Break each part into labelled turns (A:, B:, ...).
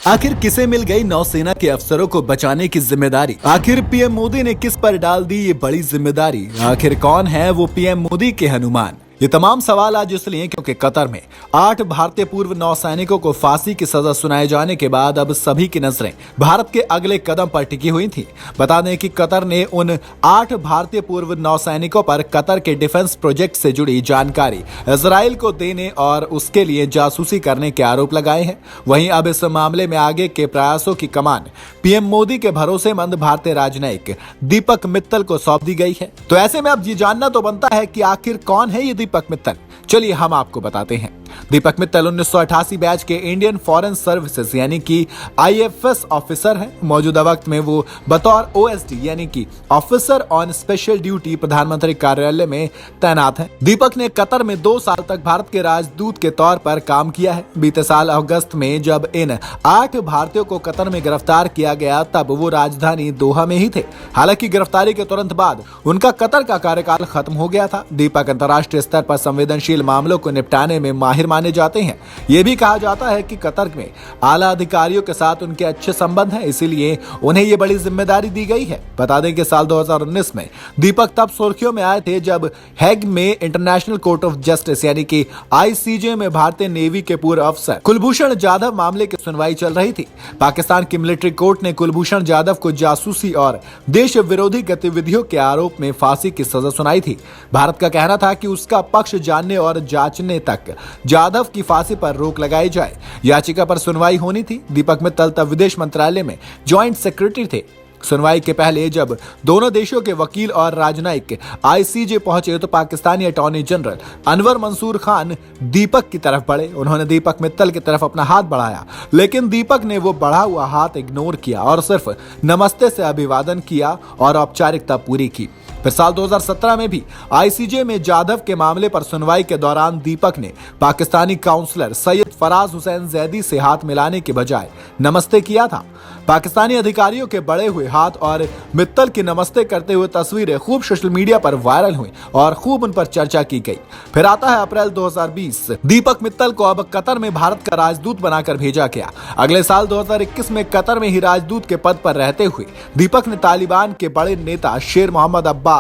A: आखिर किसे मिल गई नौसेना के अफसरों को बचाने की जिम्मेदारी? आखिर पीएम मोदी ने किस पर डाल दी ये बड़ी जिम्मेदारी? आखिर कौन है वो पीएम मोदी के हनुमान? ये तमाम सवाल आज इसलिए क्योंकि कतर में 8 भारतीय पूर्व नौसैनिकों को फांसी की सजा सुनाए जाने के बाद अब सभी की नजरें भारत के अगले कदम पर टिकी हुई थी। बता दें कि कतर ने उन 8 भारतीय पूर्व नौसैनिकों पर कतर के डिफेंस प्रोजेक्ट से जुड़ी जानकारी इजराइल को देने और उसके लिए जासूसी करने के आरोप लगाए हैं। वहीं अब इस मामले में आगे के प्रयासों की कमान पीएम मोदी के भरोसेमंद भारतीय राजनयिक दीपक मित्तल को सौंप दी गई है। तो ऐसे में अब ये जानना तो बनता है कि आखिर कौन है ये दीपक मित्तल। चलिए हम आपको बताते हैं। दीपक मित्तल 1988 बैच के इंडियन फॉरेन सर्विसेज यानी कि आईएफएस ऑफिसर हैं। मौजूदा वक्त में वो बतौर ओएसडी यानी कि ऑफिसर ऑन स्पेशल ड्यूटी प्रधानमंत्री कार्यालय में तैनात हैं। दीपक ने कतर में 2 साल तक भारत के राजदूत के तौर पर काम किया है। बीते साल अगस्त में जब इन 8 भारतीयों को कतर में गिरफ्तार किया गया तब वो राजधानी दोहा में ही थे। हालांकि गिरफ्तारी के तुरंत बाद उनका कतर का कार्यकाल खत्म हो गया था। दीपक अंतर्राष्ट्रीय स्तर पर संवेदनशील मामलों को निपटाने में माहिर माने जाते हैं। यह भी कहा जाता है कि कतर में आला अधिकारियों के साथ उनके अच्छे संबंध हैं, इसीलिए उन्हें यह बड़ी जिम्मेदारी दी गई है। बता दें कि साल 2019 में दीपक तब सुर्खियों में आए थे जब हैग में इंटरनेशनल कोर्ट ऑफ जस्टिस यानी कि आईसीजे में भारतीय नेवी के पूर्व अफसर कुलभूषण जाधव मामले की सुनवाई चल रही थी। पाकिस्तान की मिलिट्री कोर्ट ने कुलभूषण जाधव को जासूसी और देश विरोधी गतिविधियों के आरोप में फांसी की सजा सुनाई थी। भारत का कहना था कि उसका पक्ष जानने और जांचने तक जाधव की फांसी पर रोक लगाई जाए। याचिका पर सुनवाई होनी थी। दीपक मित्तल तब विदेश मंत्रालय में जॉइंट सेक्रेटरी थे। सुनवाई के पहले जब दोनों देशों के वकील और राजनयिक आईसीजे पहुंचे तो पाकिस्तानी अटॉर्नी जनरल अनवर मंसूर खान दीपक की तरफ बढ़े। उन्होंने दीपक मित्तल की तरफ अपना हाथ बढ़ाया, लेकिन दीपक ने वो बढ़ा हुआ हाथ इग्नोर किया और सिर्फ नमस्ते से अभिवादन किया और औपचारिकता पूरी की। फिर साल 2017 में भी आईसीजे में जाधव के मामले पर सुनवाई के दौरान दीपक ने पाकिस्तानी काउंसलर सैयद फराज हुसैन जैदी से हाथ मिलाने के बजाय नमस्ते किया था। पाकिस्तानी अधिकारियों के बढ़े हुए हाथ और मित्तल की नमस्ते करते हुए तस्वीरें खूब सोशल मीडिया पर वायरल हुई और खूब उन पर चर्चा की गई। फिर आता है अप्रैल 2020। दीपक मित्तल को अब कतर में भारत का राजदूत बनाकर भेजा गया। अगले साल 2021 में कतर में ही राजदूत के पद पर रहते हुए दीपक ने तालिबान के बड़े नेता शेर मोहम्मद अब्बास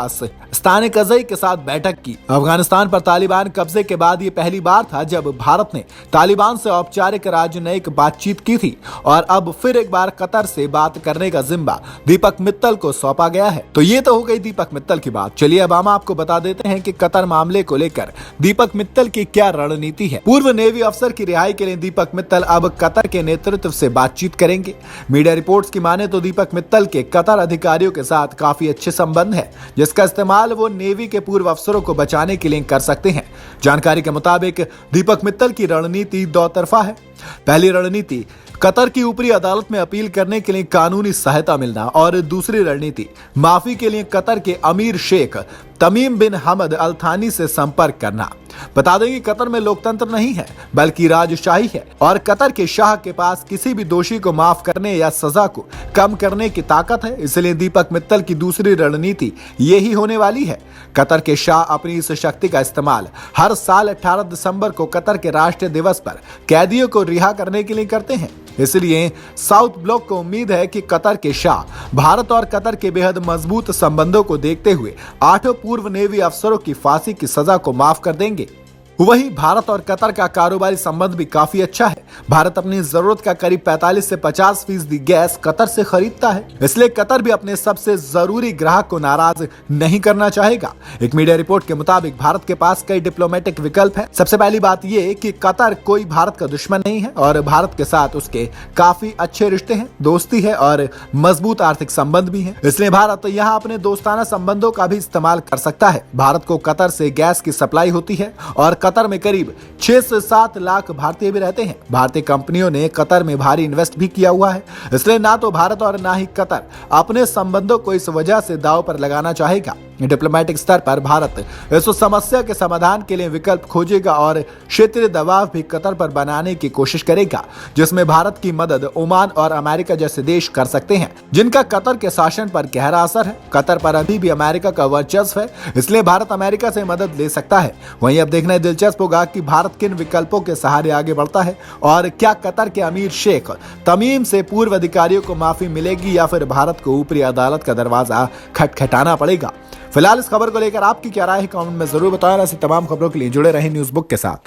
A: स्थानिक कज़ई के साथ बैठक की। अफगानिस्तान पर तालिबान कब्जे के बाद ये पहली बार था जब भारत ने तालिबान से औपचारिक राजनयिक बातचीत की थी और अब फिर एक बार कतर से बात करने का जिम्मा दीपक मित्तल को सौंपा गया है। तो ये तो हो गई दीपक मित्तल की बात। चलिए अब हम आपको बता देते हैं कि कतर मामले को लेकर दीपक मित्तल की क्या रणनीति है। पूर्व नेवी अफसर की रिहाई के लिए दीपक मित्तल अब कतर के नेतृत्व से बातचीत करेंगे। मीडिया रिपोर्ट्स की माने तो दीपक मित्तल के कतर अधिकारियों के साथ काफी अच्छे संबंध है, जिसका इस्तेमाल वो नेवी के पूर्व अफसरों को बचाने के लिए कर सकते हैं। जानकारी के मुताबिक दीपक मित्तल की रणनीति 2 तरफा है। पहली रणनीति कतर की ऊपरी अदालत में अपील करने के लिए कानूनी सहायता मिलना और दूसरी रणनीति माफी के लिए कतर के अमीर शेख तमीम बिन हमद अल थानी से संपर्क करना। बता दें कि कतर में लोकतंत्र नहीं है बल्कि राजशाही है और कतर के शाह के पास किसी भी दोषी को माफ करने या सजा को कम करने की ताकत है। इसलिए दीपक मित्तल की दूसरी रणनीति यही होने वाली है। कतर के शाह अपनी इस शक्ति का इस्तेमाल हर साल 18 दिसंबर को कतर के राष्ट्रीय दिवस पर कैदियों को रिहा करने के लिए करते हैं। इसलिए साउथ ब्लॉक को उम्मीद है कि कतर के शाह भारत और कतर के बेहद मजबूत संबंधों को देखते हुए 8 पूर्व नेवी अफसरों की फांसी की सजा को माफ कर देंगे। वहीं भारत और कतर का कारोबारी संबंध भी काफी अच्छा है। भारत अपनी जरूरत का करीब 45 से 50% गैस कतर से खरीदता है, इसलिए कतर भी अपने सबसे जरूरी ग्राहक को नाराज नहीं करना चाहेगा। एक मीडिया रिपोर्ट के मुताबिक भारत के पास कई डिप्लोमेटिक विकल्प हैं। सबसे पहली बात यह कि कतर कोई भारत का दुश्मन नहीं है और भारत के साथ उसके काफी अच्छे रिश्ते हैं, दोस्ती है और मजबूत आर्थिक संबंध भी है। इसलिए भारत यहाँ अपने दोस्ताना संबंधों का भी इस्तेमाल कर सकता है। भारत को कतर से गैस की सप्लाई होती है और कतर में करीब 6 से 7 लाख भारतीय भी रहते हैं। भारतीय कंपनियों ने कतर में भारी इन्वेस्ट भी किया हुआ है, इसलिए ना तो भारत और ना ही कतर अपने संबंधों को इस वजह से दांव पर लगाना चाहेगा। डिप्लोमेटिक स्तर पर भारत इस समस्या के समाधान के लिए विकल्प खोजेगा और क्षेत्रीय दबाव भी कतर पर बनाने की कोशिश करेगा, जिसमें भारत की मदद ओमान और अमेरिका जैसे देश कर सकते हैं, जिनका कतर के शासन पर गहरा असर है। कतर पर अभी भी अमेरिका का वर्चस्व है, इसलिए भारत अमेरिका से मदद ले सकता है। वहीं अब देखना दिलचस्प होगा कि भारत किन विकल्पों के सहारे आगे बढ़ता है और क्या कतर के अमीर शेख तमीम से पूर्व अधिकारियों को माफी मिलेगी या फिर भारत को ऊपरी अदालत का दरवाजा खटखटाना पड़ेगा। फिलहाल इस खबर को लेकर आपकी क्या राय है, कमेंट में जरूर बताएं। ऐसी तमाम खबरों के लिए जुड़े रहें न्यूज़ बुक के साथ।